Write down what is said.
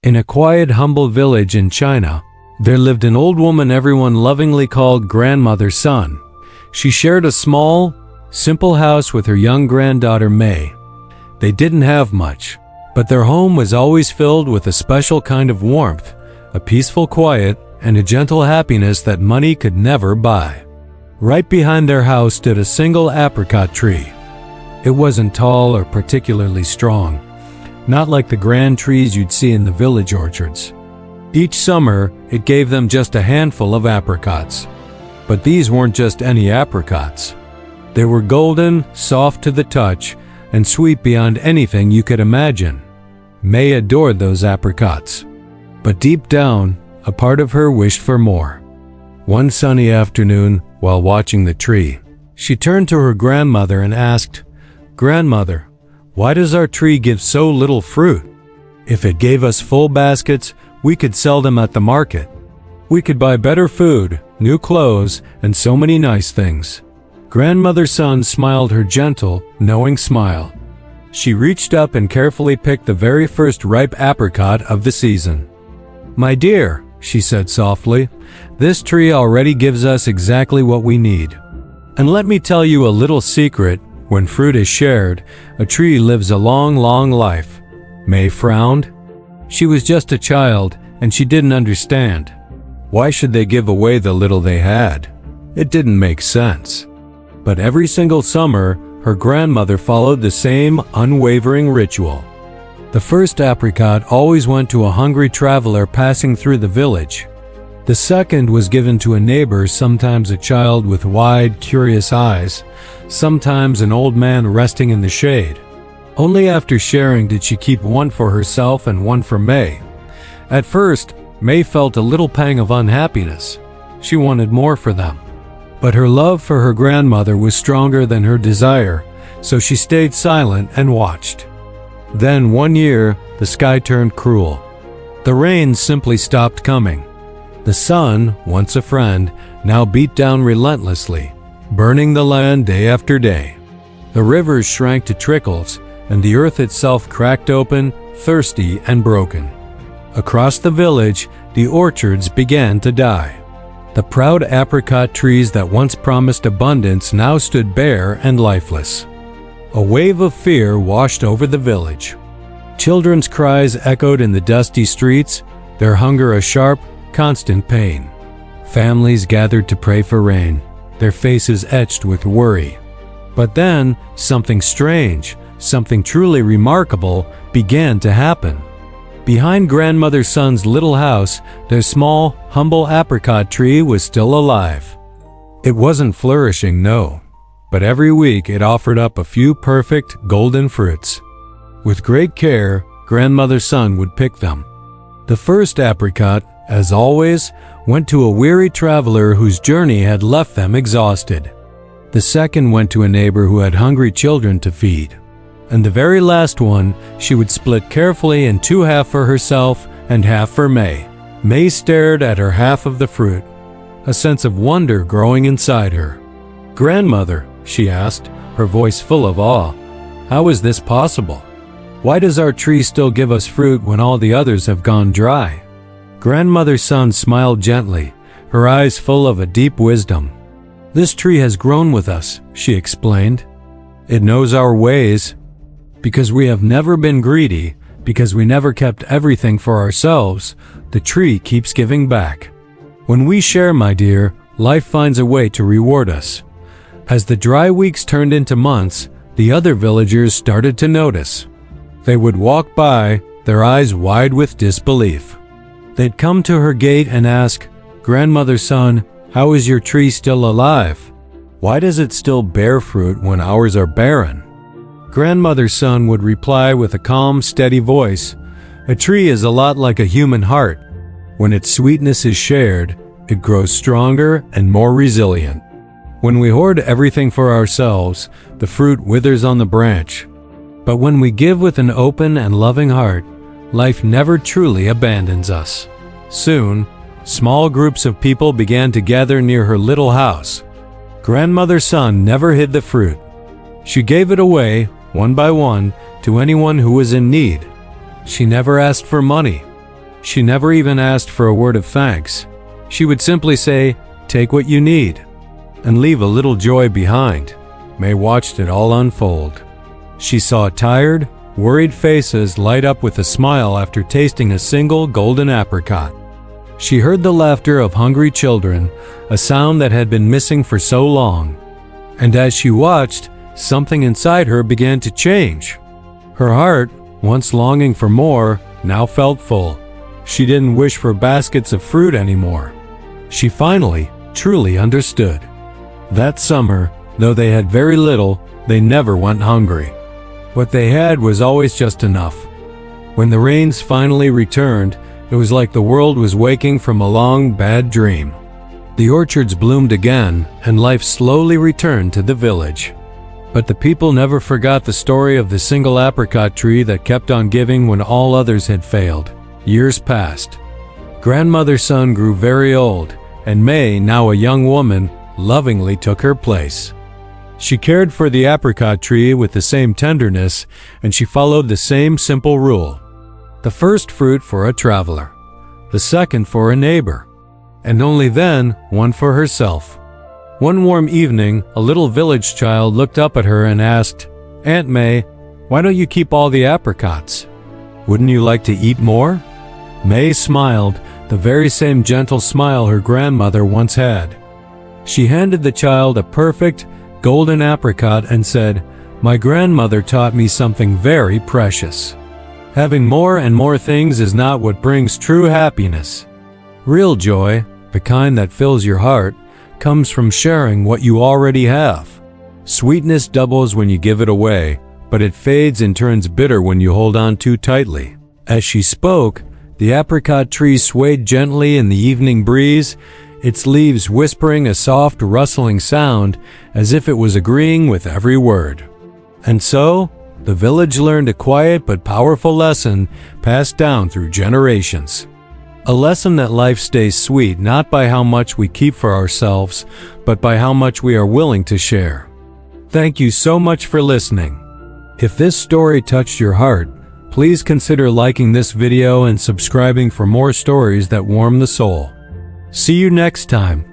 In a quiet, humble village in China, there lived an old woman everyone lovingly called Grandmother Sun. She shared a small, simple house with her young granddaughter May. They didn't have much, but their home was always filled with a special kind of warmth, a peaceful quiet, and a gentle happiness that money could never buy. Right behind their house stood a single apricot tree. It wasn't tall or particularly strong, not like the grand trees you'd see in the village orchards. Each summer, it gave them just a handful of apricots. But these weren't just any apricots. They were golden, soft to the touch, and sweet beyond anything you could imagine. May adored those apricots. But deep down, a part of her wished for more. One sunny afternoon, while watching the tree, she turned to her grandmother and asked, "Grandmother, why does our tree give so little fruit? If it gave us full baskets, we could sell them at the market. We could buy better food, new clothes, and so many nice things." Grandmother Sun smiled her gentle, knowing smile. She reached up and carefully picked the very first ripe apricot of the season. "My dear," she said softly, "this tree already gives us exactly what we need. And let me tell you a little secret, when fruit is shared, a tree lives a long, long life." May frowned. She was just a child, and she didn't understand. Why should they give away the little they had? It didn't make sense. But every single summer, her grandmother followed the same unwavering ritual. The first apricot always went to a hungry traveler passing through the village. The second was given to a neighbor, sometimes a child with wide, curious eyes, sometimes an old man resting in the shade. Only after sharing did she keep one for herself and one for May. At first, May felt a little pang of unhappiness. She wanted more for them. But her love for her grandmother was stronger than her desire, so she stayed silent and watched. Then one year, the sky turned cruel. The rain simply stopped coming. The sun, once a friend, now beat down relentlessly, burning the land day after day. The rivers shrank to trickles, and the earth itself cracked open, thirsty and broken. Across the village, the orchards began to die. The proud apricot trees that once promised abundance now stood bare and lifeless. A wave of fear washed over the village. Children's cries echoed in the dusty streets, their hunger a sharp, constant pain. Families gathered to pray for rain, their faces etched with worry. But then, something strange, something truly remarkable, began to happen. Behind Grandmother Sun's little house, their small, humble apricot tree was still alive. It wasn't flourishing, no, but every week it offered up a few perfect, golden fruits. With great care, Grandmother Sun would pick them. The first apricot, as always, went to a weary traveler whose journey had left them exhausted. The second went to a neighbor who had hungry children to feed. And the very last one she would split carefully in two, half for herself and half for May. May stared at her half of the fruit, a sense of wonder growing inside her. "Grandmother," she asked, her voice full of awe, "how is this possible? Why does our tree still give us fruit when all the others have gone dry?" Grandmother Sun smiled gently, her eyes full of a deep wisdom. "This tree has grown with us," she explained. "It knows our ways. Because we have never been greedy, because we never kept everything for ourselves, the tree keeps giving back. When we share, my dear, life finds a way to reward us." As the dry weeks turned into months, the other villagers started to notice. They would walk by, their eyes wide with disbelief. They'd come to her gate and ask, "Grandmother Sun, how is your tree still alive? Why does it still bear fruit when ours are barren?" Grandmother Sun would reply with a calm, steady voice, "A tree is a lot like a human heart. When its sweetness is shared, it grows stronger and more resilient. When we hoard everything for ourselves, the fruit withers on the branch. But when we give with an open and loving heart, life never truly abandons us." Soon, small groups of people began to gather near her little house. Grandmother Sun never hid the fruit. She gave it away, one by one, to anyone who was in need. She never asked for money. She never even asked for a word of thanks. She would simply say, "Take what you need," and leave a little joy behind. May watched it all unfold. She saw tired, worried faces light up with a smile after tasting a single golden apricot. She heard the laughter of hungry children, a sound that had been missing for so long. And as she watched, something inside her began to change. Her heart, once longing for more, now felt full. She didn't wish for baskets of fruit anymore. She finally, truly understood. That summer, though they had very little, they never went hungry. What they had was always just enough. When the rains finally returned, it was like the world was waking from a long, bad dream. The orchards bloomed again, and life slowly returned to the village. But the people never forgot the story of the single apricot tree that kept on giving when all others had failed. Years passed. Grandmother's son grew very old, and May, now a young woman, lovingly took her place. She cared for the apricot tree with the same tenderness, and she followed the same simple rule. The first fruit for a traveler, the second for a neighbor, and only then one for herself. One warm evening, a little village child looked up at her and asked, "Aunt May, why don't you keep all the apricots? Wouldn't you like to eat more?" May smiled, the very same gentle smile her grandmother once had. She handed the child a perfect, golden apricot and said, "My grandmother taught me something very precious. Having more and more things is not what brings true happiness. Real joy, the kind that fills your heart, comes from sharing what you already have. Sweetness doubles when you give it away, but it fades and turns bitter when you hold on too tightly." As she spoke, the apricot tree swayed gently in the evening breeze, its leaves whispering a soft, rustling sound as if it was agreeing with every word. And so, the village learned a quiet but powerful lesson passed down through generations. A lesson that life stays sweet not by how much we keep for ourselves, but by how much we are willing to share. Thank you so much for listening. If this story touched your heart, please consider liking this video and subscribing for more stories that warm the soul. See you next time.